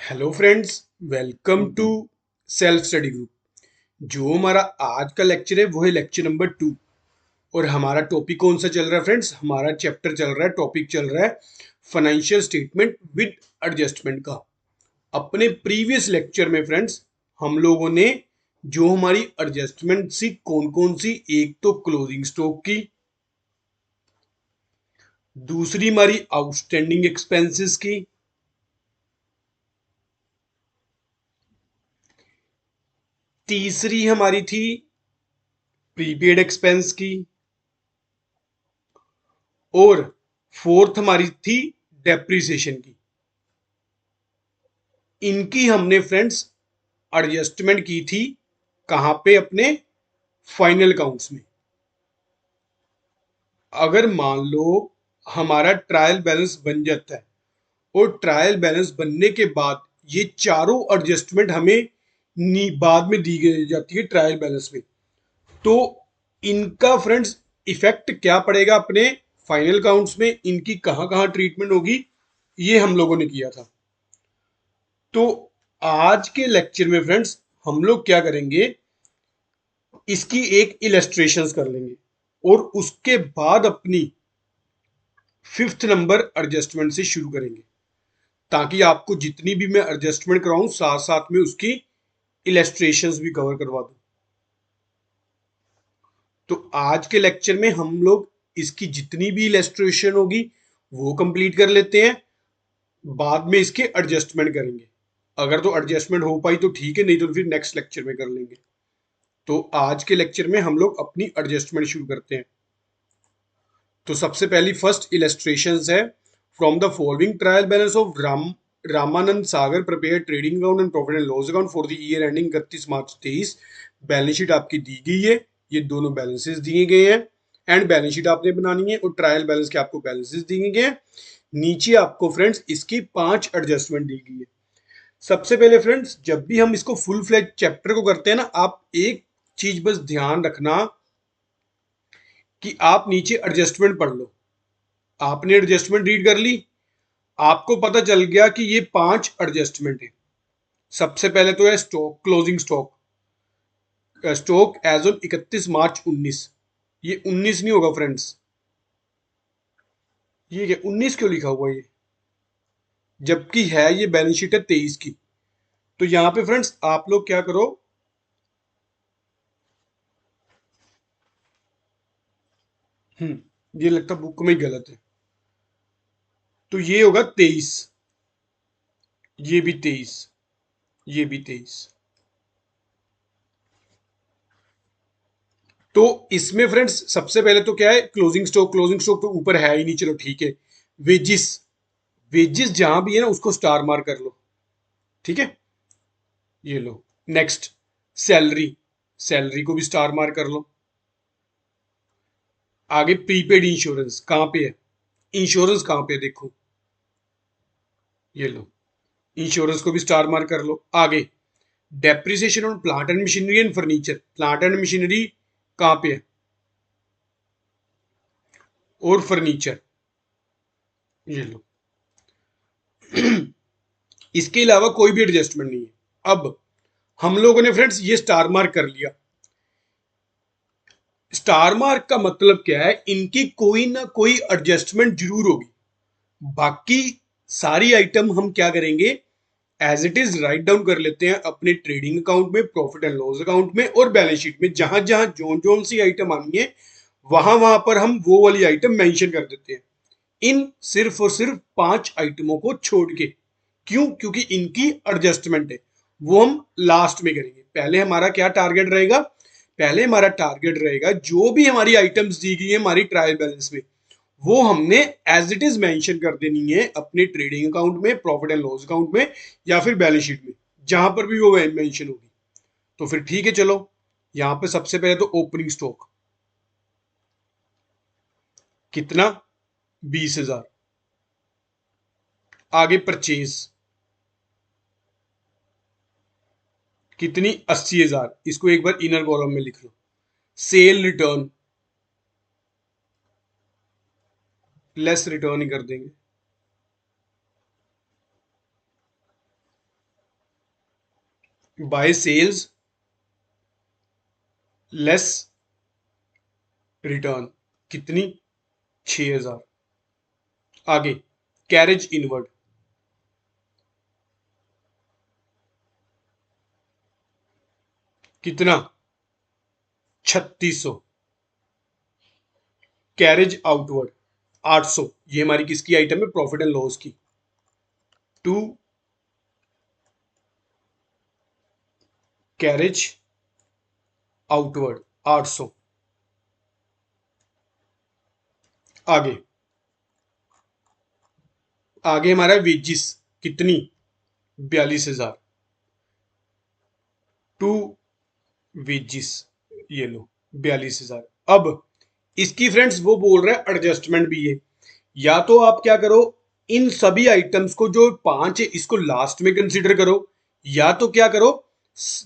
Hello friends, welcome to self study group. जो हमारा आज का लेक्चर है वो है लेक्चर नंबर 2। और हमारा टॉपिक कौन सा चल रहा है फ्रेंड्स? हमारा चैप्टर चल रहा है, टॉपिक चल रहा है फाइनेंशियल स्टेटमेंट विद एडजस्टमेंट का। अपने प्रीवियस लेक्चर में फ्रेंड्स हम लोगों ने जो हमारी एडजस्टमेंट सी कौन कौन सी, एक तो क्लोजिंग स्टॉक की, दूसरी हमारी आउटस्टैंडिंग एक्सपेंसेस की, तीसरी हमारी थी प्रीपेड एक्सपेंस की, और फोर्थ हमारी थी डेप्रिसिएशन की। इनकी हमने फ्रेंड्स एडजस्टमेंट की थी कहां पे? अपने फाइनल अकाउंट्स में। अगर मान लो हमारा ट्रायल बैलेंस बन जाता है और ट्रायल बैलेंस बनने के बाद ये चारों एडजस्टमेंट हमें बाद में दी गई जाती है ट्रायल बैलेंस में, तो इनका फ्रेंड्स इफेक्ट क्या पड़ेगा अपने फाइनल अकाउंट्स में, इनकी कहां कहां ट्रीटमेंट होगी, ये हम लोगों ने किया था। तो आज के लेक्चर में फ्रेंड्स हम लोग क्या करेंगे, इसकी एक इलस्ट्रेशंस कर लेंगे और उसके बाद अपनी फिफ्थ नंबर एडजस्टमेंट से शुरू करेंगे, ताकि आपको जितनी भी मैं एडजस्टमेंट कराऊं साथ साथ में उसकी इलस्ट्रेशंस भी कवर करवा दूं। तो आज के लेक्चर में हम लोग इसकी जितनी भी इलस्ट्रेशन होगी वो कंप्लीट कर लेते हैं, बाद में इसके एडजस्टमेंट करेंगे। अगर तो एडजस्टमेंट हो पाई तो ठीक है, नहीं तो फिर नेक्स्ट लेक्चर में कर लेंगे। तो आज के लेक्चर में हम लोग अपनी एडजस्टमेंट शुरू करते हैं। तो सबसे पहली फर्स्ट इलस्ट्रेशंस है, from the following trial balance of Ramanand Sagar prepare trading account and profit and loss account for the year ending 31 March 2023। Balance sheet आपकी दी गई है, ये दोनों बैलेंसेस दिए गए हैं, एंड बैलेंस शीट आपने बनानी है और ट्रायल बैलेंस के आपको बैलेंसेस दिए गए हैं। नीचे आपको फ्रेंड्स इसकी 5 एडजस्टमेंट दी गई है। सबसे पहले फ्रेंड्स जब भी हम इसको फुल फ्लैज चैप्टर को करते हैं ना, आप एक चीज बस ध्यान रखना कि आप नीचे एडजस्टमेंट पढ़ लो। आपने एडजस्टमेंट रीड कर ली, आपको पता चल गया कि ये 5 एडजस्टमेंट है। सबसे पहले तो है stock, closing stock. Stock as on 31 March 2019। ये 19 नहीं होगा फ्रेंड्स, ये क्या 19 क्यों लिखा हुआ है ये, जबकि है ये बैलेंस शीट है 23 की। तो यहां पे फ्रेंड्स आप लोग क्या करो, ये लगता बुक में ही गलत है, तो ये होगा 23, ये भी 23, ये भी 23। तो इसमें फ्रेंड्स सबसे पहले तो क्या है, क्लोजिंग स्टॉक। क्लोजिंग स्टॉक तो ऊपर है ही नहीं, चलो ठीक है। वेजिस, वेजिस जहां भी है ना उसको स्टार मार्क कर लो, ठीक है, ये लो। नेक्स्ट सैलरी, सैलरी को भी स्टार मार्क कर लो। आगे प्रीपेड इंश्योरेंस कहां पे है, इंश्योरेंस कहां पे है देखो, ये लो, इंश्योरेंस को भी स्टार मार्क कर लो। आगे depreciation on plant and machinery and furniture, plant and machinery कहां पे है, और फर्नीचर, ये लो। इसके अलावा कोई भी एडजस्टमेंट नहीं है। अब हम लोगों ने फ्रेंड्स ये स्टार मार्क कर लिया। स्टार मार्क का मतलब क्या है, इनकी कोई ना कोई एडजस्टमेंट जरूर होगी। बाकी सारी आइटम हम क्या करेंगे, as it is write down कर लेते हैं अपने ट्रेडिंग अकाउंट में, प्रॉफिट एंड लॉस अकाउंट में और बैलेंस शीट में। जहां जहां जोन जोन सी आइटम आनी है वहां वहां पर हम वो वाली आइटम मेंशन कर देते हैं, इन सिर्फ और सिर्फ 5 आइटमों को छोड़ के। क्यों? क्योंकि इनकी एडजस्टमेंट है, वो हम लास्ट में करेंगे। पहले हमारा क्या टारगेट रहेगा, पहले हमारा टारगेट रहेगा जो भी हमारी आइटम्स दी गई है हमारी ट्रायल बैलेंस में, वो हमने एज इट इज मेंशन कर देनी है अपने ट्रेडिंग अकाउंट में, प्रॉफिट एंड लॉस अकाउंट में, या फिर बैलेंस शीट में, जहां पर भी वो मेंशन होगी। तो फिर ठीक है, चलो यहां पे सबसे पहले तो ओपनिंग स्टॉक कितना, 20,000। आगे परचेज कितनी, 80,000। इसको एक बार इनर कॉलम में लिख लो। सेल रिटर्न, लेस रिटर्न ही कर देंगे। बाय सेल्स लेस रिटर्न, कितनी? 6,000। आगे कैरेज इनवर्ड, कितना? 3600। Carriage outward 800। ये हमारी किसकी आइटम है? प्रॉफिट एंड लॉस की। To carriage outward 800। आगे आगे हमारा वेजिस, कितनी? 42,000। टू वेजिस, ये लो 42,000। अब इसकी फ्रेंड्स वो बोल रहा है एडजस्टमेंट भी है। या तो आप क्या करो, इन सभी आइटम्स को जो पांच है इसको लास्ट में कंसीडर करो, या तो क्या करो,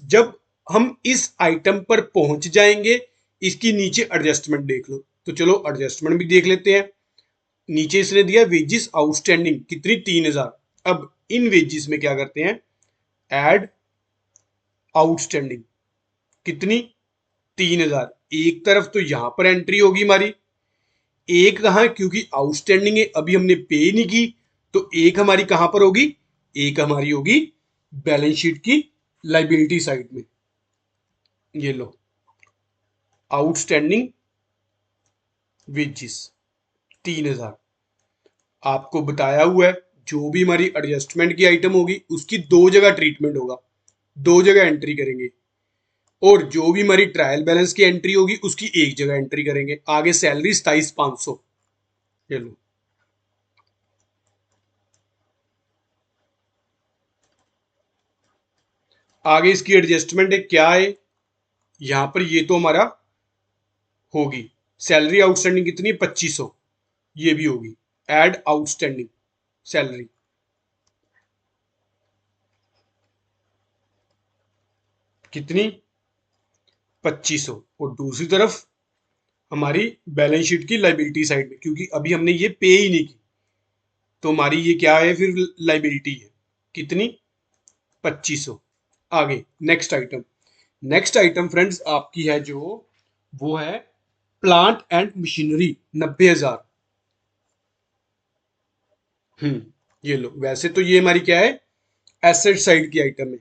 जब हम इस आइटम पर पहुंच जाएंगे इसकी नीचे एडजस्टमेंट देख लो। तो चलो एडजस्टमेंट भी देख लेते हैं। नीचे इसने दिया वेजिस आउटस्टैंडिंग, कितनी? 3,000। अब इन वेजिस में क्या करते हैं? ऐड आउटस्टैंडिंग, कितनी? 3,000। एक तरफ तो यहां पर एंट्री होगी हमारी, एक कहां? क्योंकि आउटस्टैंडिंग है, अभी हमने पे नहीं की, तो एक हमारी कहां पर होगी? एक हमारी होगी बैलेंस शीट की लाइबिलिटी साइड में। ये लो आउटस्टैंडिंग वेजिस 3,000। आपको बताया हुआ है जो भी हमारी एडजस्टमेंट की आइटम होगी उसकी दो जगह ट्रीटमेंट होगा, दो जगह एंट्री करेंगे। और जो भी हमारी ट्रायल बैलेंस की एंट्री होगी उसकी एक जगह एंट्री करेंगे। आगे सैलरी 27,500। ये लो, आगे इसकी एडजस्टमेंट है क्या है? यहां पर ये तो हमारा होगी सैलरी आउटस्टैंडिंग, कितनी? 2500। ये भी होगी एड आउटस्टैंडिंग सैलरी, कितनी? 2500। और दूसरी तरफ हमारी बैलेंस शीट की लाइबिलिटी साइड में, क्योंकि अभी हमने ये पे ही नहीं की, तो हमारी ये क्या है फिर? लाइबिलिटी है, कितनी? 2500। आगे नेक्स्ट आइटम फ्रेंड्स आपकी है जो, वो है प्लांट एंड मशीनरी 90,000। ये लो, वैसे तो ये हमारी क्या है? एसेट साइड की आइटम है,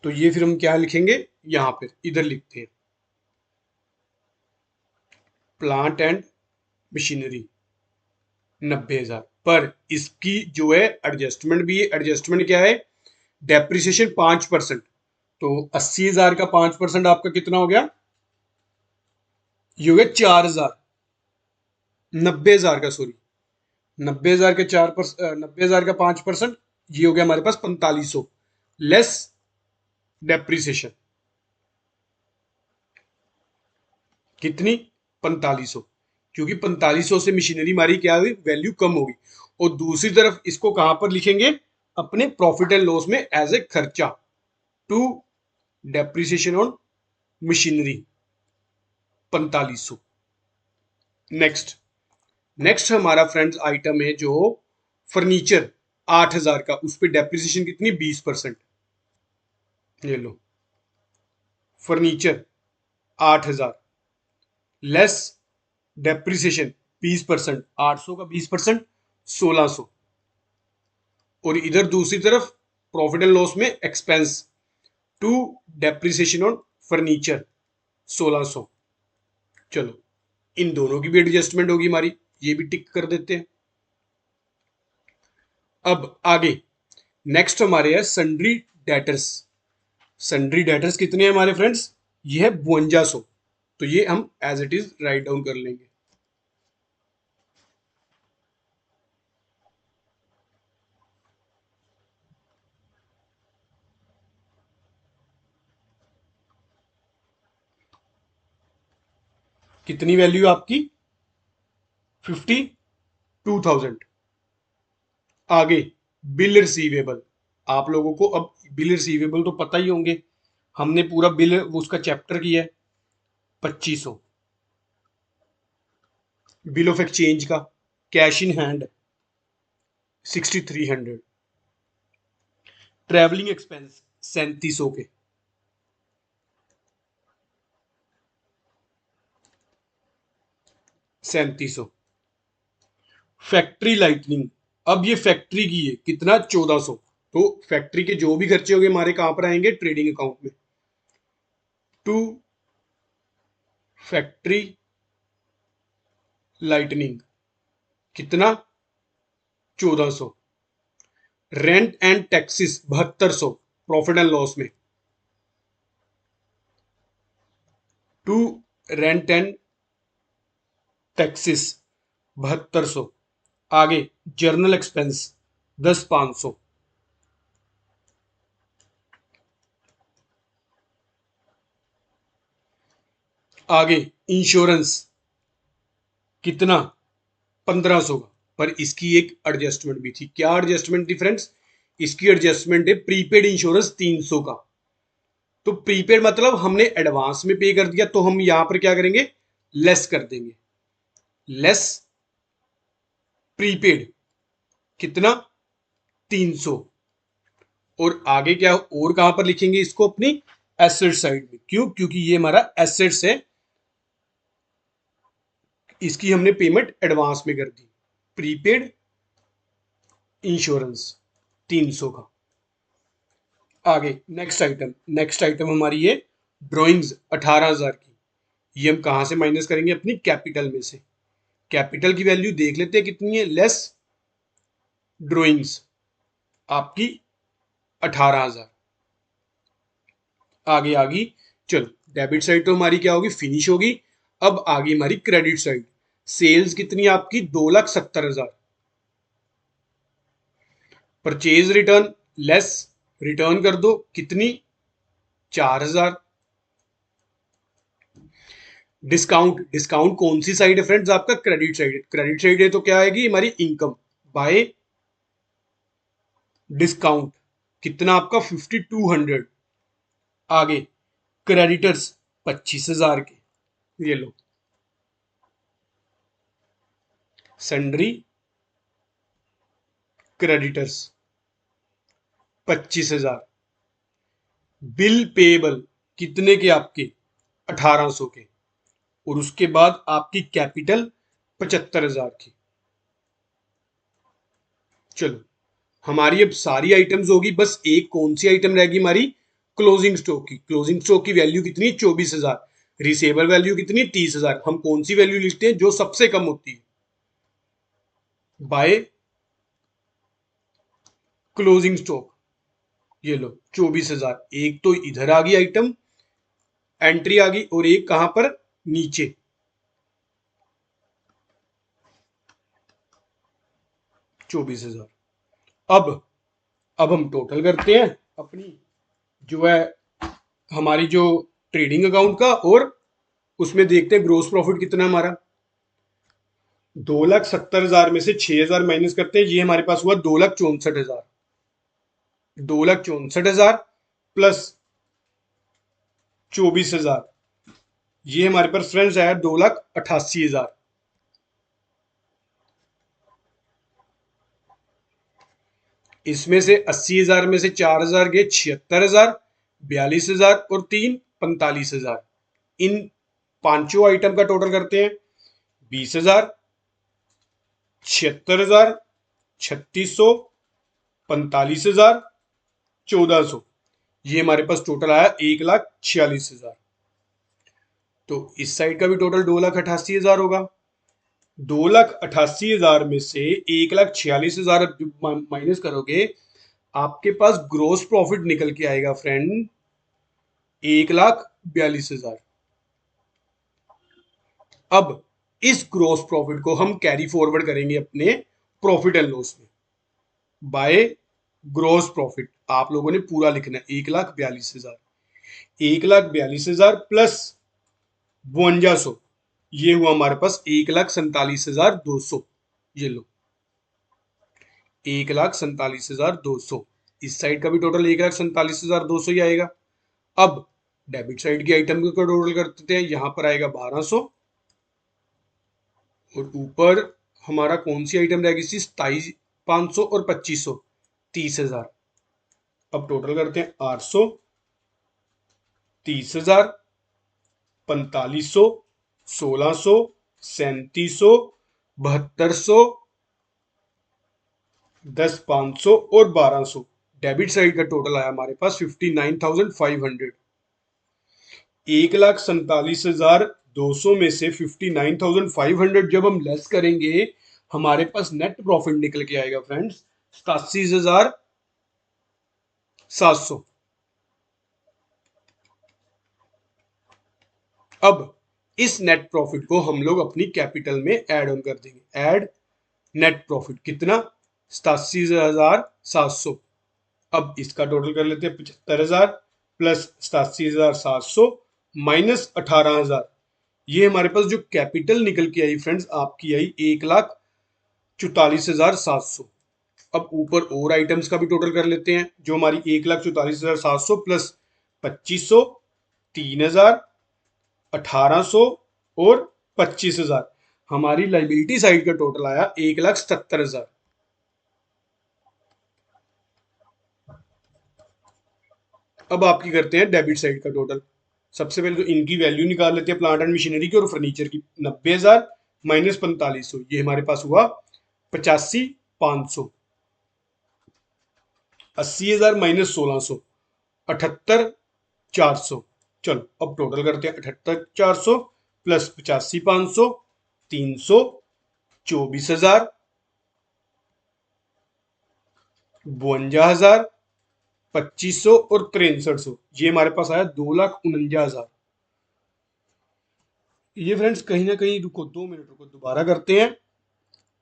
तो ये फिर हम क्या लिखेंगे? यहां पर इधर लिखते हैं प्लांट एंड मशीनरी 90,000। पर इसकी जो है एडजस्टमेंट भी है। एडजस्टमेंट क्या है? डेप्रिसिएशन 5%। तो 80,000 का 5% आपका कितना हो गया? ये हो गया 4,000। 90,000 का, सॉरी, 90,000 के 4%, 90,000 का 5%, ये हो गया हमारे पास 4500 लेस डेप्रिसिएशन, कितनी? 4500। क्योंकि 4500 से मशीनरी हमारी क्या हुई? वैल्यू कम होगी। और दूसरी तरफ इसको कहां पर लिखेंगे? अपने प्रॉफिट एंड लॉस में एज ए खर्चा, to depreciation on machinery 4500। Next next हमारा फ्रेंड्स आइटम है जो फर्नीचर 8,000 का, उस पर डेप्रिसिएशन कितनी? 20%। ये लो फर्नीचर 8,000 लेस डेप्रिसिएशन 20%, 800 का 20%, 1,600। और इधर दूसरी तरफ प्रॉफिट एंड लॉस में expense, to depreciation on furniture 1,600। चलो इन दोनों की भी एडजस्टमेंट होगी हमारी, ये भी टिक कर देते हैं। अब आगे नेक्स्ट हमारे है सन्ड्री डेटर्स। सन्ड्री डेटर्स कितने हैं हमारे फ्रेंड्स? ये है 5200। तो ये हम as it is write down कर लेंगे। कितनी वैल्यू आपकी? 52,000। आगे बिल रिसीवेबल, आप लोगों को अब बिल रिसीवेबल तो पता ही होंगे, हमने पूरा बिल उसका चैप्टर किया है। 2500 बिल ऑफ एक्सचेंज का, cash in hand 6,300। Travelling expense 3700 के। सैंतीस सौ। फैक्ट्री लाइटनिंग, अब ये फैक्ट्री की है, कितना 1400। तो फैक्ट्री के जो भी खर्चे होंगे हमारे कहां पर आएंगे, ट्रेडिंग अकाउंट में। टू फैक्ट्री लाइटनिंग कितना, 1400। Rent and taxes 7200 profit and loss में। To rent and taxes 7200। आगे जर्नल एक्सपेंस 10,500। आगे इंश्योरेंस कितना, 1500 का। पर इसकी एक एडजस्टमेंट भी थी। क्या एडजस्टमेंट थी फ्रेंड्स, इसकी एडजस्टमेंट है प्रीपेड इंश्योरेंस 300 का। तो प्रीपेड मतलब हमने एडवांस में पे कर दिया, तो हम यहां पर क्या करेंगे, लेस कर देंगे। लेस प्रीपेड कितना, 300। और आगे क्या, और कहां पर लिखेंगे इसको, अपनी एसेट साइड में। क्यों, क्योंकि ये हमारा एसेट्स है, इसकी हमने पेमेंट एडवांस में कर दी। प्रीपेड इंश्योरेंस 300 का। आगे नेक्स्ट आइटम हमारी ये ड्राइंग्स 18,000 की। ये हम कहां से माइनस करेंगे, अपनी कैपिटल में से। कैपिटल की वैल्यू देख लेते हैं कितनी है, लेस ड्राइंग्स आपकी 18,000। आगे आगे चलो, डेबिट साइड तो हमारी क्या होगी, फिनिश होगी। अब आगे हमारी क्रेडिट साइड। सेल्स कितनी आपकी, 2,70,000। परचेज रिटर्न लेस रिटर्न कर दो, कितनी, 4,000। डिस्काउंट, डिस्काउंट कौन सी साइड है फ्रेंड्स, आपका क्रेडिट साइड है। क्रेडिट साइड है तो क्या आएगी हमारी इनकम बाय डिस्काउंट, कितना आपका 5,200। आगे क्रेडिटर्स 25,000 के, ये लो। Sundry creditors 25,000। बिल पेएबल कितने के आपके, 1,800 के। और उसके बाद आपकी कैपिटल 75,000 की। चलो, हमारी अब सारी आइटम्स होगी, बस एक कौन सी आइटम रहेगी हमारी, क्लोजिंग स्टॉक की। क्लोजिंग स्टॉक की वैल्यू कितनी, 24,000। रिसेबल वैल्यू कितनी, 30,000। हम कौन सी वैल्यू लिखते हैं, जो सबसे कम होती है, बाय क्लोजिंग स्टॉक। ये लो 24,000। एक तो इधर आ गई आइटम, एंट्री आ गई, और एक कहां पर, नीचे। 24,000। अब हम टोटल करते हैं अपनी, जो है हमारी जो ट्रेडिंग अकाउंट का, और उसमें देखते हैं ग्रोस प्रॉफिट कितना हमारा। 2,70,000 में से 6,000 माइनस करते हैं, ये हमारे पास हुआ 2,64,000। 2,64,000 प्लस 24,000, ये हमारे पास फ्रेंड्स आया 2,88,000। इसमें से 80,000 में से 4,000 गए, 76,000, 42,000 और 3 45,000। इन पांचों आइटम का टोटल करते हैं, 20,000, 76,000, 3,600, 45,000, 1,400। ये हमारे पास टोटल आया 1,46,000। तो इस साइड का भी टोटल 2,88,000 होगा। 2,88,000 में से 1,46,000 माइनस करोगे, आपके पास ग्रोस प्रॉफिट निकल के आएगा फ्रेंड 1,42,000। अब इस ग्रोस प्रॉफिट को हम कैरी फॉरवर्ड करेंगे अपने प्रॉफिट एंड लॉस में, बाय ग्रोस प्रॉफिट। आप लोगों ने पूरा लिखना है, 1,42,000। 1,42,000 प्लस 5200, ये हुआ हमारे पास 1,47,200। ये लो 1,47,200। इस साइड का भी टोटल 1,47,200 ही आएगा। अब डेबिट साइड की आइटम का टोटल करते हैं, यहां पर आएगा 1,200। और ऊपर हमारा कौन सी आइटम रहेगी, 27,500 और 2,500, 30,000। अब टोटल करते हैं 800, 30,000, 4500, 1600, 3700, 7200, 10,500 और 1200। डेबिट साइड का टोटल आया हमारे पास 59,500। 1,47,200 में से 59,500 जब हम लेस करेंगे, हमारे पास नेट प्रॉफिट निकल के आएगा फ्रेंड्स 87,700। अब इस नेट प्रॉफिट को हम लोग अपनी कैपिटल में ऐड ऑन कर देंगे। ऐड नेट प्रॉफिट कितना, 87,700। अब इसका टोटल कर लेते हैं 75,000 प्लस 87,700 माइनस 18,000। ये हमारे पास जो कैपिटल निकल के आई फ्रेंड्स आपकी आई 1,44,700। अब ऊपर और आइटम्स का भी टोटल कर लेते हैं, जो हमारी 1,44,700 प्लस 2,500, 3,000, 1,800 और 25,000। हमारी लाइबिलिटी साइड का टोटल आया 1,77,000। अब आपकी करते हैं डेबिट साइड का टोटल। सबसे पहले तो इनकी वैल्यू निकाल लेते हैं, प्लांट एंड मशीनरी की और फर्नीचर की। 90,000 माइनस 4500, ये हमारे पास हुआ 85,500। 80,000 माइनस 1,600, 78,400। चलो अब टोटल करते हैं 78,400 प्लस 85,500, 300, 24,000, 52,000, 2,500 और 6300। ये हमारे पास आया 2,49,000। ये फ्रेंड्स कहीं ना कहीं, रुको 2 मिनट रुको, दोबारा करते हैं।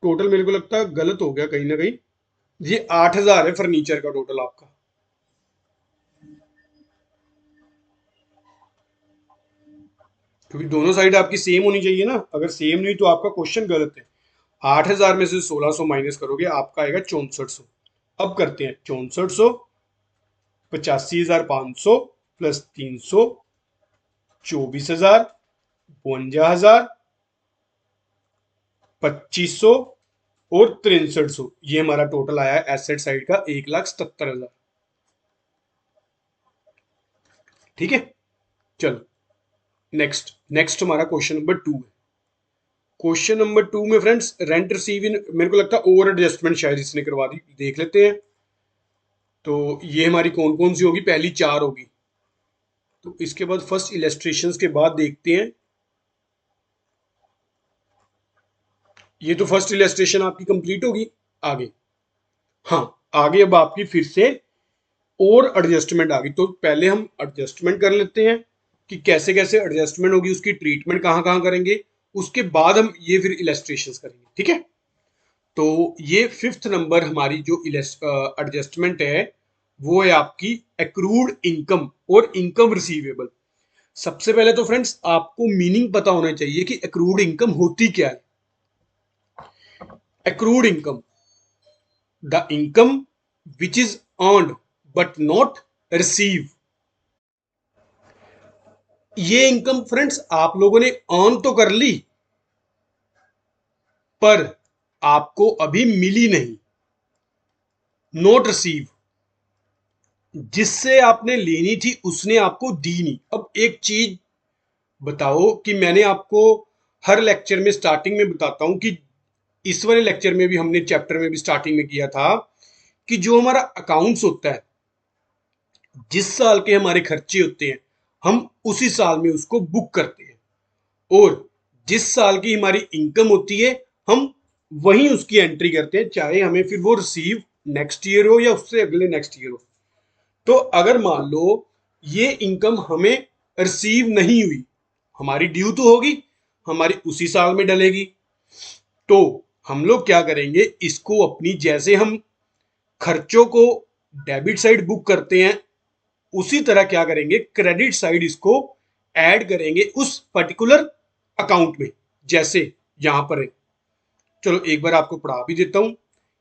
टोटल मेरे को लगता है गलत हो गया कहीं ना कहीं। ये 8,000 है फर्नीचर का टोटल आपका। क्योंकि दोनों साइड आपकी सेम होनी चाहिए ना, अगर सेम नहीं तो आपका क्वेश्चन गलत है। 8,000 में से 1,600 माइनस करोगे आपका आएगा 6400। अब करते हैं 6400, 85,500 प्लस 300, 24,000, 52,000, 2,500 और 6300। ये हमारा टोटल आया है एसेट साइड का 1,77,000। ठीक है, चलो नेक्स्ट। नेक्स्ट हमारा क्वेश्चन नंबर 2 है। क्वेश्चन नंबर 2 में फ्रेंड्स रेंट रिसीव इन, मेरे को लगता है ओवर एडजस्टमेंट शायद इसने करवा दी, देख लेते हैं। तो ये हमारी कौन कौन सी होगी, पहली 4 होगी। तो इसके बाद फर्स्ट इलेस्ट्रेशंस के बाद देखते हैं। ये तो फर्स्ट इलेस्ट्रेशन आपकी कंप्लीट होगी। आगे, हाँ आगे अब आपकी फिर से और एडजस्टमेंट आ गई। तो पहले हम एडजस्टमेंट कर लेते हैं कि कैसे कैसे एडजस्टमेंट होगी, उसकी ट्रीटमेंट कहाँ कहाँ करेंगे, उसके बाद हम ये फिर इलेस्ट्रेशंस करेंगे। ठीक है, तो ये 5th नंबर हमारी जो एडजस्टमेंट है वो है आपकी एक्रूड इनकम और इनकम रिसीवेबल। सबसे पहले तो फ्रेंड्स आपको मीनिंग पता होना चाहिए कि एक्रूड इनकम होती क्या है। Accrued income, the income which is earned but not receive. ये इनकम फ्रेंड्स आप लोगों ने अर्न तो कर ली पर आपको अभी मिली नहीं, नॉट रिसीव। जिससे आपने लेनी थी उसने आपको दी नहीं। अब एक चीज बताओ कि मैंने आपको हर लेक्चर में स्टार्टिंग में बताता हूं कि इस वाले लेक्चर में भी हमने चैप्टर में भी स्टार्टिंग में किया था कि जो हमारा अकाउंट्स होता है, जिस साल के हमारे खर्चे होते हैं हम उसी साल में उसको बुक करते हैं, और जिस साल की हमारी इनकम होती है हम वहीं उसकी एंट्री करते हैं, चाहे हमें फिर वो रिसीव नेक्स्ट ईयर हो या उससे अगले नेक्स्ट ईयर हो। तो अगर मान लो ये इनकम हमें रिसीव नहीं हुई, हमारी ड्यू तो होगी, हमारी उसी साल में डलेगी। तो हम लोग क्या करेंगे, इसको अपनी, जैसे हम खर्चों को डेबिट साइड बुक करते हैं उसी तरह क्या करेंगे, क्रेडिट साइड इसको ऐड करेंगे उस पर्टिकुलर अकाउंट में, जैसे यहां पर है। चलो एक बार आपको पढ़ा भी देता हूं।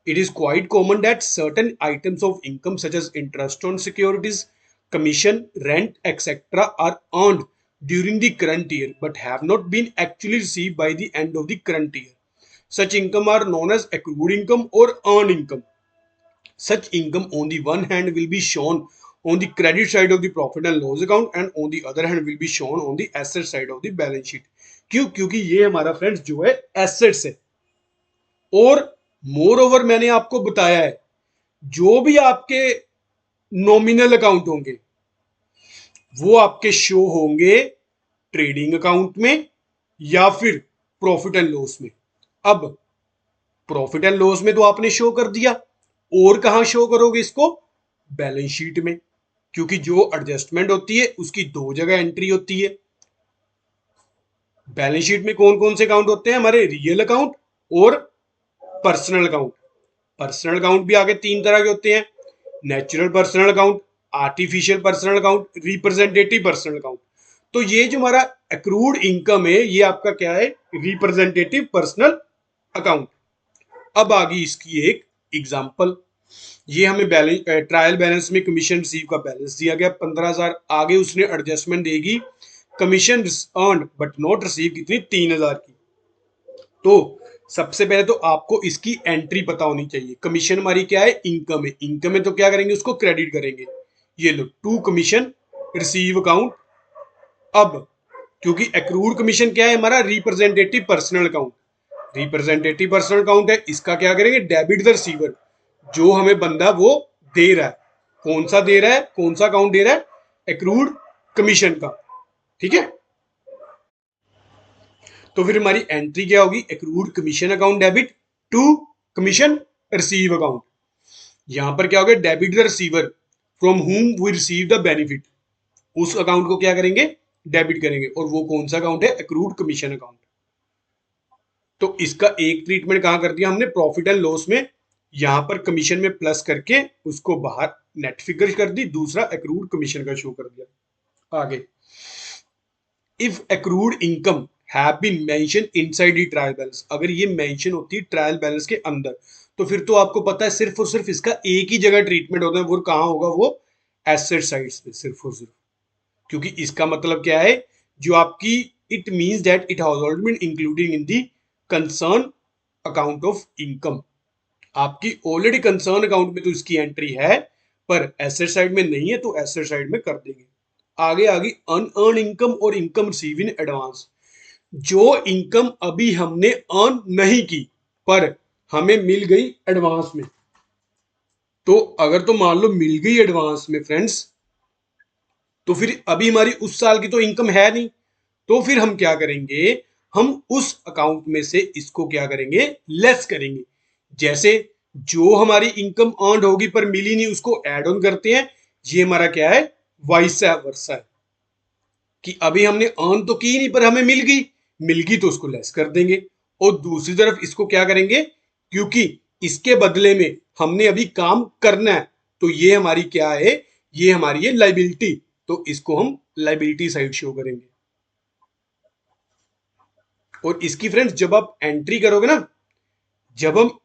It is quite common that certain items of income such as interest on securities, commission, rent etcetera are earned during the current year but have not been actually received by the end of the current year. Such income are known as accrued income or earned income. Such income on the one hand will be shown on the credit side of the profit and loss account and on the other hand will be shown on the asset side of the balance sheet. क्यों? क्योंकि ये हमारा friends जो है assets है। और more over मैंने आपको बताया है जो भी आपके नॉमिनल अकाउंट होंगे वो आपके शो होंगे ट्रेडिंग अकाउंट में या फिर प्रॉफिट एंड लॉस में। अब प्रॉफिट एंड लॉस में तो आपने शो कर दिया, और कहां शो करोगे इसको? बैलेंस शीट में, क्योंकि जो एडजस्टमेंट होती है उसकी दो जगह एंट्री होती है। बैलेंस शीट में कौन कौन से अकाउंट होते हैं? हमारे रियल अकाउंट और पर्सनल अकाउंट। पर्सनल अकाउंट भी आगे तीन तरह के होते हैं, natural personal account, artificial personal account, representative personal account. तो ये जो हमारा एक्रूड इनकम है ये आपका क्या है? Representative personal account. अब आ गई इसकी एक एग्जांपल। ये हमें बैलेंस ट्रायल बैलेंस में कमीशन रिसीव का बैलेंस दिया गया 15,000। आगे उसने एडजस्टमेंट देगी commission earn but not receive कितनी? 3,000 की। तो सबसे पहले तो आपको इसकी एंट्री पता होनी चाहिए। कमीशन हमारी क्या है? इनकम है। इनकम है तो क्या करेंगे? उसको क्रेडिट करेंगे। ये लो टू कमीशन रिसीव अकाउंट। अब क्योंकि एक्रूड कमीशन क्या है? हमारा representative personal account. Representative personal account है, इसका क्या करेंगे? Debit the receiver. जो हमें बंदा वो दे रहा है, कौन सा दे रहा है? कौन सा अकाउंट दे रहा है? एक्रूड कमीशन का। ठीक है, तो फिर हमारी एंट्री क्या होगी? Accrued commission account debit to commission receive account. यहां पर क्या होगा? Debit the receiver from whom we receive the benefit. उस अकाउंट को क्या करेंगे? डेबिट करेंगे। और वो कौन सा अकाउंट है? Accrued commission account. तो इसका एक ट्रीटमेंट कहां कर दिया हमने? प्रॉफिट एंड लॉस में। यहां पर कमीशन में प्लस करके उसको बाहर नेट फिगर कर दी, दूसरा एक्रूड कमीशन का शो कर दिया। आगे, if accrued income have been mention inside the trial balance, अगर ये मेंशन होती है ट्रायल बैलेंस के अंदर तो फिर तो आपको पता है सिर्फ और सिर्फ इसका एक ही जगह ट्रीटमेंट होता है। वो कहां होगा? वो एसेट साइड्स पे, सिर्फ और सिर्फ। क्योंकि इसका मतलब क्या है? जो आपकी it means that it has already been included in the concern account of income. आपकी ऑलरेडी कंसर्न अकाउंट में तो इसकी एंट्री है, पर एसेट साइड में नहीं है, तो एसेट साइड में कर देंगे। आगे आगे अनअर्न इनकम और इनकम रिसीव इन एडवांस। जो इनकम अभी हमने अर्न नहीं की पर हमें मिल गई एडवांस में। तो अगर तो मान लो मिल गई एडवांस में फ्रेंड्स, तो फिर अभी हमारी उस साल की तो इनकम है नहीं, तो फिर हम क्या करेंगे? हम उस अकाउंट में से इसको क्या करेंगे? लेस करेंगे। जैसे जो हमारी इनकम अर्न होगी पर मिली नहीं उसको ऐड ऑन करते हैं। ये हमारा क्या है? वाइस वर्सा है कि अभी हमने अर्न तो की नहीं पर हमें मिल गई तो उसको लेस कर देंगे। और दूसरी तरफ इसको क्या करेंगे? क्योंकि इसके बदले में हमने अभी काम करना है, तो ये हमारी क्या है? ये हमारी है लाइबिलिटी, तो इसको हम लाइबिलिटी साइड शो करेंगे। और इसकी फ्रेंड्स जब आप एंट्री करोगे ना, जब हम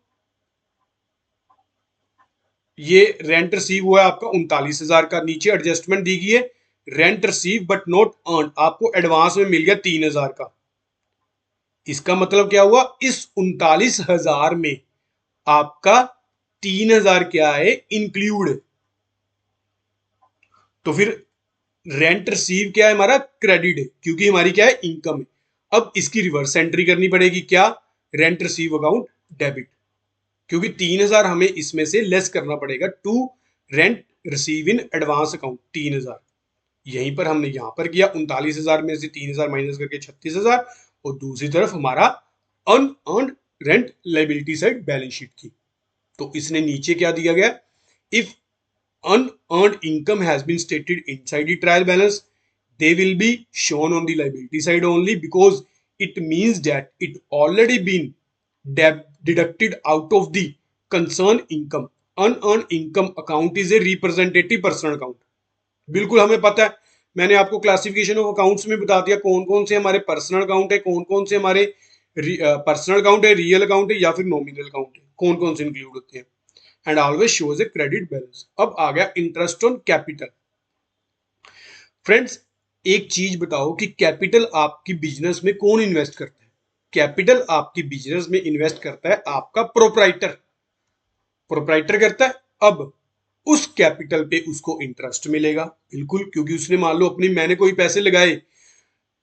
ये रेंट रिसीव हुआ है आपका 39,000 का, नीचे एडजस्टमेंट दी गई है rent receive but not earn, आपको एडवांस में मिल गया 3,000 का। इसका मतलब क्या हुआ? इस 39,000 में आपका 3,000 क्या है? इंक्लूड। तो फिर रेंट रिसीव क्या है? हमारा क्रेडिट है, क्योंकि हमारी क्या है? इनकम है। अब इसकी रिवर्स एंट्री करनी पड़ेगी। क्या? रेंट रिसीव अकाउंट डेबिट, क्योंकि 3,000 हमें इसमें से लेस करना पड़ेगा to rent receive in advance account 3,000। यहीं पर हमने यहां पर किया 39,000 में से 3,000 माइनस करके 36,000, और दूसरी तरफ हमारा unearned rent liability side balance sheet की। तो इसने नीचे क्या दिया गया? If unearned income has been stated inside the trial balance, they will be shown on the liability side only because it means that it already been deducted out of the concerned income. Unearned income account is a representative personal account. बिल्कुल हमें पता है, मैंने आपको classification of accounts में बता दिया कौन कौन से हमारे पर्सनल अकाउंट है, कौन कौन से हमारे पर्सनल अकाउंट है, रियल अकाउंट है या फिर नॉमिनल अकाउंट है, कौन कौन से इंक्लूड होते हैं। And always shows a credit balance. अब आ गया इंटरेस्ट ऑन कैपिटल। फ्रेंड्स एक चीज बताओ कि कैपिटल आपकी बिजनेस में कौन इन्वेस्ट करता है? कैपिटल आपकी बिजनेस में इन्वेस्ट करता है आपका प्रोप्राइटर। प्रोप्राइटर करता है। अब उस कैपिटल पे उसको इंटरेस्ट मिलेगा, बिल्कुल, क्योंकि उसने मान लो अपनी मैंने कोई पैसे लगाए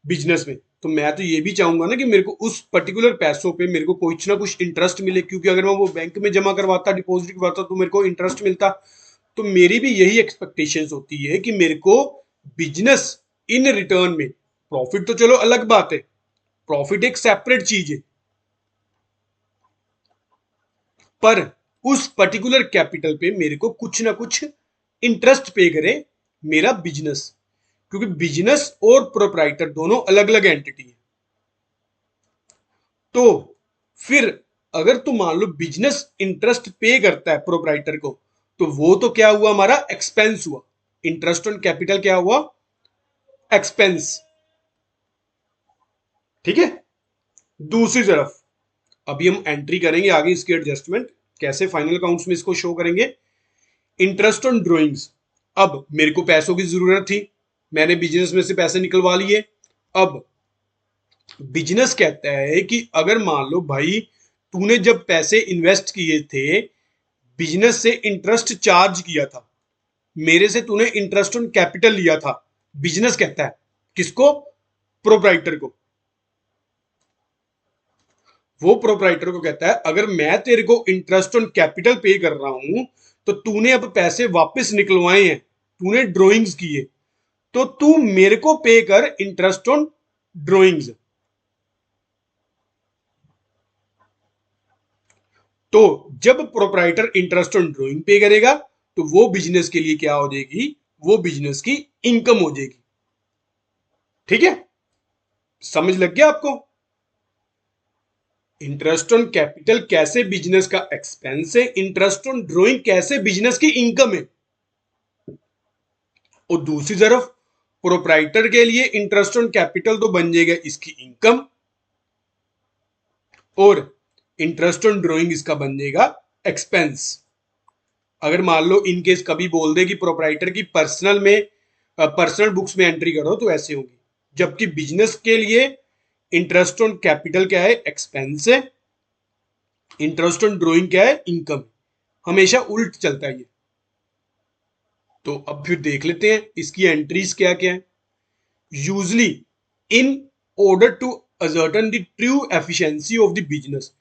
बिजनेस में, तो मैं तो ये भी चाहूंगा ना कि मेरे को उस पर्टिकुलर पैसों पे मेरे को कुछ ना कुछ इंटरेस्ट मिले, क्योंकि अगर मैं वो बैंक में जमा करवाता, डिपॉजिट करवाता, तो मेरे को इंटरेस्ट मिलता। तो मेरी भी यही एक्सपेक्टेशंस होती है कि मेरे को बिजनेस इन रिटर्न में, प्रॉफिट तो चलो अलग बात है, प्रॉफिट एक सेपरेट चीज है, पर उस पर्टिकुलर कैपिटल पे मेरे को कुछ ना कुछ इंटरेस्ट पे करे मेरा बिजनेस, क्योंकि बिजनेस और प्रोप्राइटर दोनों अलग अलग एंटिटी है। तो फिर अगर तुम मान लो बिजनेस इंटरेस्ट पे करता है प्रोप्राइटर को, तो वो तो क्या हुआ, हमारा एक्सपेंस हुआ। इंटरेस्ट ऑन कैपिटल क्या हुआ, एक्सपेंस। ठीक है। दूसरी तरफ अभी हम एंट्री करेंगे आगे इसकी एडजस्टमेंट कैसे फाइनल अकाउंट्स में इसको शो करेंगे। Interest on drawings. अब मेरे को पैसों की जरूरत थी, मैंने बिजनेस में से पैसे निकलवा लिए। अब बिजनेस कहता है कि अगर मान लो भाई तूने जब पैसे इन्वेस्ट किए थे, बिजनेस से इंटरेस्ट चार्ज किया था, मेरे से तूने इंटरेस्ट ऑन कैपिटल लिया था, बिजनेस कहता है किसको, प्रोप्राइटर को। वो प्रोप्राइटर को कहता है अगर मैं तेरे को इंटरेस्ट ऑन कैपिटल पे कर रहा हूं, तो तूने अब पैसे वापस निकलवाए हैं, तूने ड्रॉइंग्स किए, तो तू मेरे को पे कर इंटरेस्ट ऑन ड्रॉइंग्स। तो जब प्रोप्राइटर इंटरेस्ट ऑन ड्रॉइंग पे करेगा, तो वो बिजनेस के लिए क्या हो जाएगी, वो बिजनेस की इनकम हो जाएगी। ठीक है, समझ लग गया आपको। इंटरेस्ट ऑन कैपिटल कैसे बिजनेस का एक्सपेंस है, इंटरेस्ट ऑन ड्रॉइंग कैसे बिजनेस की इनकम है। और दूसरी तरफ प्रोप्राइटर के लिए इंटरेस्ट ऑन कैपिटल तो बन जाएगा इसकी इनकम, और इंटरेस्ट ऑन ड्रॉइंग इसका बन जाएगा एक्सपेंस। अगर मान लो इनकेस कभी बोल दे कि प्रोप्राइटर की पर्सनल में, पर्सनल बुक्स में एंट्री करो, तो ऐसे होगी। जबकि बिजनेस के लिए इंटरेस्ट ऑन कैपिटल क्या है, एक्सपेंस है, इंटरेस्ट ऑन ड्रॉइंग क्या है, इनकम। हमेशा उल्ट चलता है ये। तो अब फिर देख लेते हैं इसकी एंट्रीज क्या क्या है। Usually in order to ascertain the true efficiency of the business,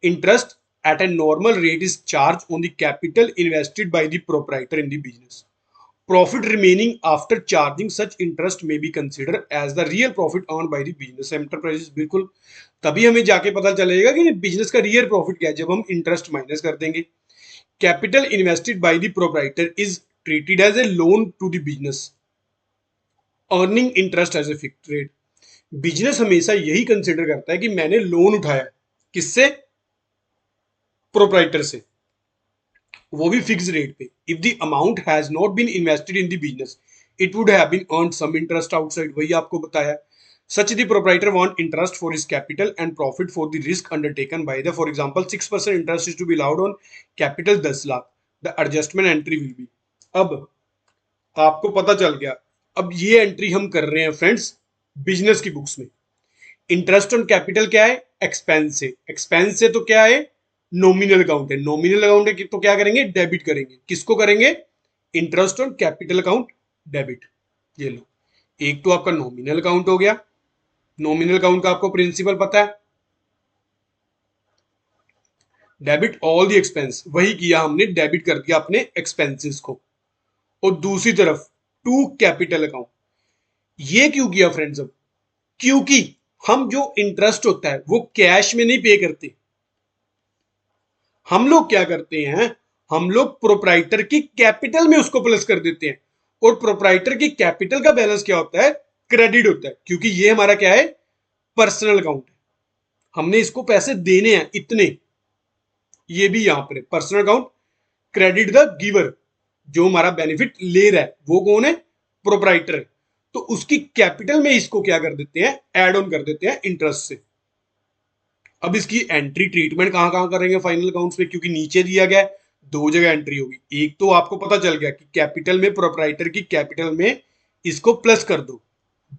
interest at a normal rate is charged on the capital invested by the proprietor in the business. Profit remaining after charging such interest may be considered as the real profit earned by the business enterprises। बिल्कुल, तभी हमें जाके पता चलेगा कि business का real profit क्या है, जब हम इंटरेस्ट माइनस कर देंगे। Capital invested by the proprietor is treated as a loan to the business, earning interest as a fixed rate. Business हमेशा यही कंसिडर करता है कि मैंने लोन उठाया, किससे, प्रोप्राइटर से, वो भी फिक्स रेट पे। If the amount has not been invested in the business, it would have been earned some interest outside. वही आपको बताया। Such the proprietor want interest for his capital and profit for the risk undertaken by the, for example 6% interest is to be allowed on capital 10 lakh, the adjustment entry will be. अब आपको पता चल गया। अब ये एंट्री हम कर रहे हैं फ्रेंड्स बिजनेस की बुक्स में। इंटरेस्ट ऑन कैपिटल क्या है, एक्सपेंस है। एक्सपेंस है तो क्या है, नॉमिनल अकाउंट है। नॉमिनल अकाउंट है तो क्या करेंगे, डेबिट करेंगे। किसको करेंगे, interest on capital account debit. ये लो, एक तो आपका नॉमिनल अकाउंट हो गया। नॉमिनल अकाउंट का आपको प्रिंसिपल पता है, डेबिट ऑल द एक्सपेंस। वही किया हमने, डेबिट कर दिया अपने एक्सपेंसेस को। और दूसरी तरफ टू कैपिटल अकाउंट, ये क्यों किया फ्रेंड्स, अब क्योंकि हम जो इंटरेस्ट होता है वो कैश में नहीं पे करते। हम लोग क्या करते हैं, हम लोग प्रोप्राइटर की कैपिटल में उसको प्लस कर देते हैं। और प्रोप्राइटर की कैपिटल का बैलेंस क्या होता है, क्रेडिट होता है, क्योंकि ये हमारा क्या है, पर्सनल अकाउंट है। हमने इसको पैसे देने हैं इतने, ये भी यहां पर है personal account. Credit the giver, जो हमारा बेनिफिट ले रहा है वो कौन है, प्रोप्राइटर है। तो उसकी कैपिटल में इसको क्या कर देते हैं, ऐड ऑन कर देते हैं इंटरेस्ट से। अब इसकी एंट्री ट्रीटमेंट कहां कहां करेंगे फाइनल अकाउंट्स में, क्योंकि नीचे दिया गया है, दो जगह एंट्री होगी। एक तो आपको पता चल गया कि कैपिटल में, प्रोप्राइटर की कैपिटल में इसको प्लस कर दो।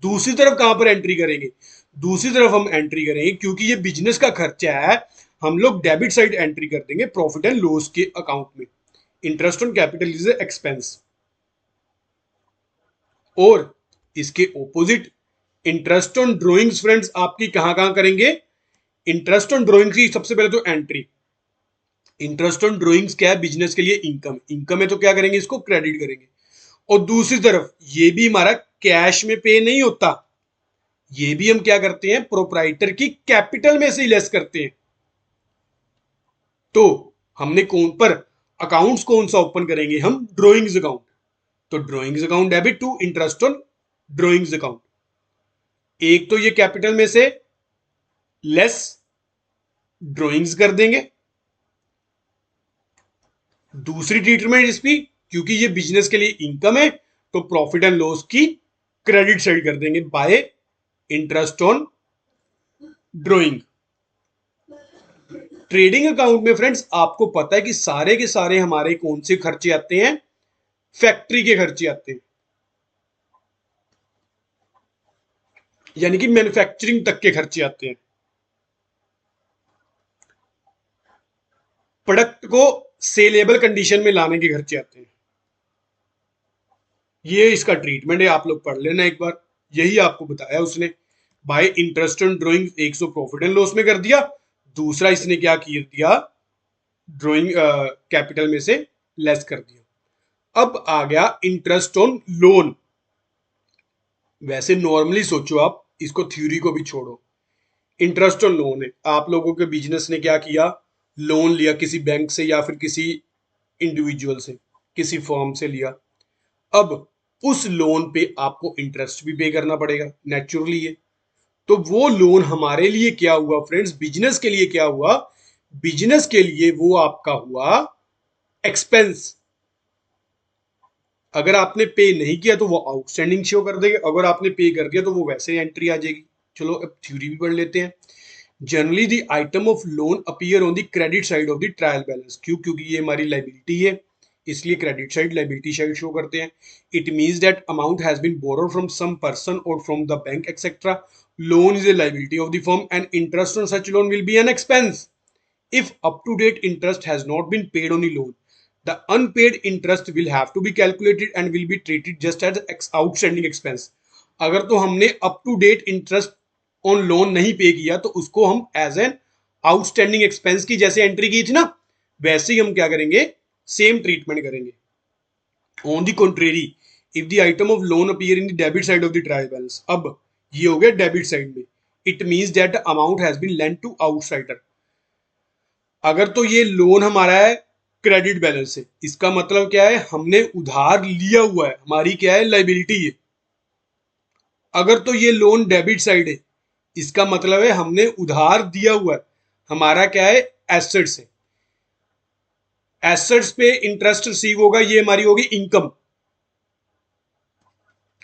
दूसरी तरफ कहां पर एंट्री करेंगे, दूसरी तरफ हम एंट्री करेंगे, क्योंकि ये बिजनेस का खर्चा है, हम लोग डेबिट साइड एंट्री कर देंगे प्रॉफिट एंड लॉस के अकाउंट में। Interest on capital is expense. और इसके opposite interest on drawings friends आपकी कहां कहां करेंगे? इंटरेस्ट ऑन ड्रॉइंग्स की सबसे पहले तो एंट्री, इंटरेस्ट ऑन ड्रॉइंग्स क्या है? बिजनेस के लिए इनकम, इनकम है तो क्या करेंगे? इसको क्रेडिट करेंगे। और दूसरी तरफ ये भी हमारा कैश में पे नहीं होता, ये भी हम क्या करते हैं? प्रोप्राइटर की कैपिटल में से ही लेस करते हैं। तो हमने कौन पर अकाउंट्स कौन सा ओपन करेंगे? हम ड्रॉइंग्स अकाउंट। तो drawings account debit to interest on drawings account. एक तो ये कैपिटल में से लेस ड्रॉइंग्स कर देंगे, दूसरी ट्रीटमेंट इसकी, क्योंकि ये बिजनेस के लिए इनकम है तो प्रॉफिट एंड लॉस की क्रेडिट साइड कर देंगे bye interest on drawing. Trading account में फ्रेंड्स आपको पता है कि सारे के सारे हमारे कौन से खर्चे आते हैं? फैक्ट्री के खर्चे आते हैं, यानी कि मैन्युफैक्चरिंग तक के खर्चे आते हैं। प्रोडक्ट को सेलेबल कंडीशन में लाने के खर्चे आते हैं। ये इसका ट्रीटमेंट है, आप लोग पढ़ लेना एक बार। यही आपको बताया उसने। Bye interest on drawing 100 profit and loss में कर दिया, दूसरा इसने क्या किया दिया? ड्रॉइंग कैपिटल में से लेस कर दिया। अब आ गया इंटरेस्ट ऑन लोन। वैसे नॉर्मली सोचो आप, इसको थ्योरी को भी छोड़ो, इंटरेस्ट ऑन लोन है, आप लोगों के बिजनेस ने क्या किया? लोन लिया किसी बैंक से या फिर किसी इंडिविजुअल से, किसी फर्म से लिया। अब उस लोन पे आपको इंटरेस्ट भी पे करना पड़ेगा, नेचुरली है। तो वो लोन हमारे लिए क्या हुआ फ्रेंड्स? बिजनेस के लिए क्या हुआ? बिजनेस के लिए वो आपका हुआ एक्सपेंस। अगर आपने पे नहीं किया तो वो आउटस्टैंडिंग शो कर देगा, अगर आपने पे कर दिया तो वो वैसे एंट्री आ जाएगी। चलो अब थ्योरी भी पढ़ लेते हैं। Generally the item of loan appear on the credit side of the trial balance. क्यों? क्योंकि ये हमारी लाइबिलिटी है, इसलिए credit side liability side show करते हैं। It means that amount has been borrowed from some person और from the bank etcetera. Loan is a liability of the firm and interest on such loan will be an expense if up to date interest has not been paid on the loan. The unpaid interest will have to be calculated and will be treated just as outstanding expense. अगर तो हमने up to date interest on loan नहीं pay किया तो उसको हम as an outstanding expense की जैसे एंट्री की थी ना, वैसे ही हम क्या करेंगे? सेम ट्रीटमेंट करेंगे। On the contrary, if the item of loan appear in the debit side of the trial balance, अब ये हो गया डेबिट साइड में, it means that amount has been lent to outsider. अगर तो ये लोन हमारा है क्रेडिट बैलेंस है, इसका मतलब क्या है? हमने उधार लिया हुआ है, हमारी क्या है? लाइबिलिटी है। अगर तो ये लोन डेबिट साइड है, इसका मतलब है हमने उधार दिया हुआ है, हमारा क्या है? एसेट्स है। एसेट्स पे इंटरेस्ट रिसीव होगा, ये हमारी होगी इनकम।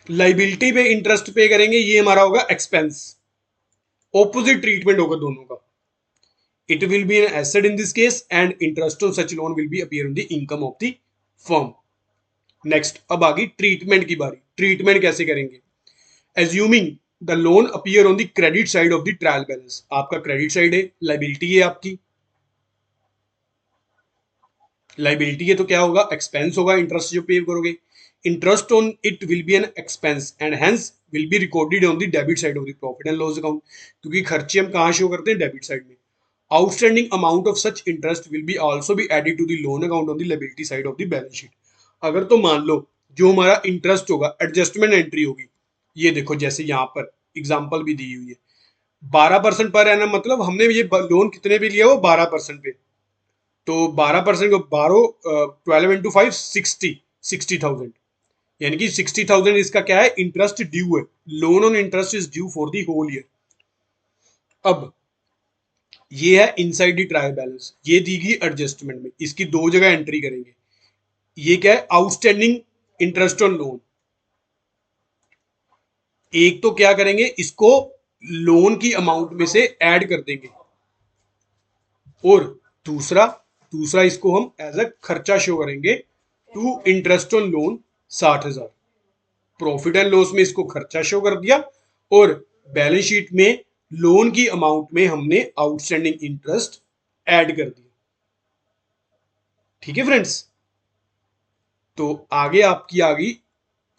लाइबिलिटी पे इंटरेस्ट पे करेंगे, ये हमारा होगा एक्सपेंस। ऑपोजिट ट्रीटमेंट होगा दोनों का। It will be an asset in this case and interest on such loan will be appear in the income of the firm. Next, अब आ गई ट्रीटमेंट की बारी। ट्रीटमेंट कैसे करेंगे? Assuming the loan appear on the credit side of the trial balance, आपका credit side है, liability है आपकी। लाइबिलिटी है तो क्या होगा? एक्सपेंस होगा, इंटरेस्ट जो पे करोगे। Interest on it will be an expense and hence will be recorded on the debit side of the profit and loss account, क्योंकि खर्चे हम कहाँ शो करते हैं? डेबिट साइड में। Outstanding amount of such interest will be also be added to the loan account on the liability side of the balance sheet. अगर तो मान लो जो हमारा इंटरेस्ट होगा, एडजस्टमेंट एंट्री होगी, ये देखो जैसे यहाँ पर एग्जांपल भी दी हुई है, 12% पर एनम, मतलब हमने ये लोन कितने पे लिया? वो 12% पे। तो 12% को 12 × 5 60,000, यानी कि 60,000 इसका क्या है? इंटरेस्ट ड्यू है। Loan on interest is due for the whole year. अब ये है इनसाइड दी ट्रायल बैलेंस, ये दी गई एडजस्टमेंट में, इसकी दो जगह एंट्री करेंगे। ये क्या है? Outstanding interest on loan. एक तो क्या करेंगे? इसको लोन की अमाउंट में से ऐड कर देंगे, और दूसरा दूसरा इसको हम एज अ खर्चा शो करेंगे to interest on loan 60,000। Profit and loss में इसको खर्चा शो कर दिया, और बैलेंस शीट में लोन की अमाउंट में हमने आउटस्टैंडिंग इंटरेस्ट ऐड कर दिया। ठीक है फ्रेंड्स? तो आगे आपकी आ गई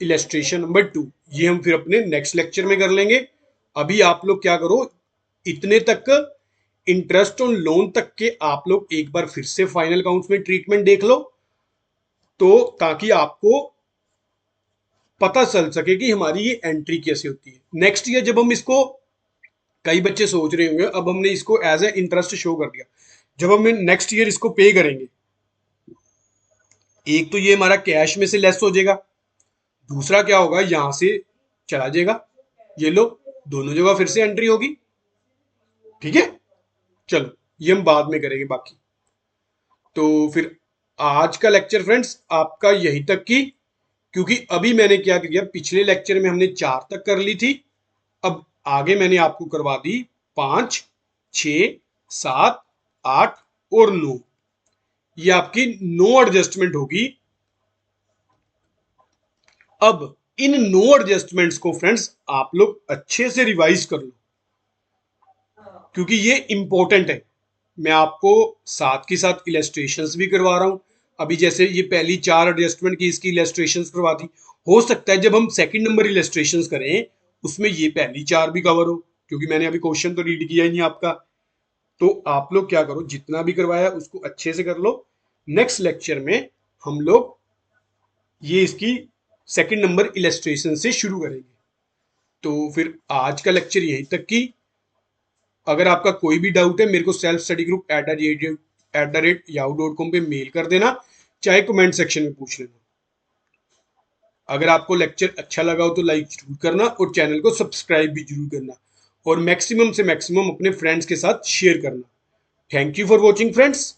इलेस्ट्रेशन नंबर 2। ये हम फिर अपने नेक्स्ट लेक्चर में कर लेंगे। अभी आप लोग क्या करो, इतने तक इंटरेस्ट ऑन लोन तक के आप लोग एक बार फिर से फाइनल अकाउंट्स में ट्रीटमेंट देख लो, तो ताकि आपको पता चल सके कि हमारी ये एंट्री कैसे होती है। नेक्स्ट ईयर जब हम इसको, कई बच्चे सोच रहे होंगे अब हमने इसको एज ए इंटरेस्ट शो कर दिया, जब हम नेक्स्ट ईयर इसको पे करेंगे, एक तो ये हमारा कैश में से लेस हो जाएगा, दूसरा क्या होगा, यहां से चला जाएगा, ये लो, दोनों जगह फिर से एंट्री होगी। ठीक है, चलो ये हम बाद में करेंगे बाकी। तो फिर आज का लेक्चर फ्रेंड्स आपका यहीं तक की, क्योंकि अभी मैंने क्या किया, पिछले लेक्चर में हमने 4 तक कर ली थी, अब आगे मैंने आपको करवा दी 5, 6, 7, 8 और 9। ये आपकी 9 एडजस्टमेंट होगी। अब इन 9 एडजस्टमेंट्स को फ्रेंड्स आप लोग अच्छे से रिवाइज कर लो, क्योंकि ये इंपॉर्टेंट है। मैं आपको साथ के साथ इलेस्ट्रेशंस भी करवा रहा हूं। अभी जैसे ये पहली 4 एडजस्टमेंट की इसकी इलेस्ट्रेशंस करवा दी, हो सकता है जब हम सेकंड नंबर इलेस्ट्रेशंस करें उसमें ये पहली 4 भी कवर हो, क्योंकि मैंने अभी क्वेश्चन तो रीड किया ही नहीं आपका। तो आप लोग क्या करो, जितना भी करवाया उसको अच्छे से कर लो। नेक्स्ट लेक्चर में हम लोग ये इसकी सेकंड नंबर इलेस्ट्रेशन से शुरू करेंगे। तो फिर आज का लेक्चर यहीं तक की। अगर आपका कोई भी डाउट है मेरे को सेल्फ स्टडी ग्रुप @yahoo.com पे मेल कर देना, चाहे कमेंट सेक्शन में पूछ लेना। अगर आपको लेक्चर अच्छा लगा हो तो लाइक जरूर करना और चैनल को सब्सक्राइब भी जरूर करना, और मैक्सिमम से मैक्सिमम अपने फ्रेंड्स के साथ शेयर करना। Thank you for watching friends.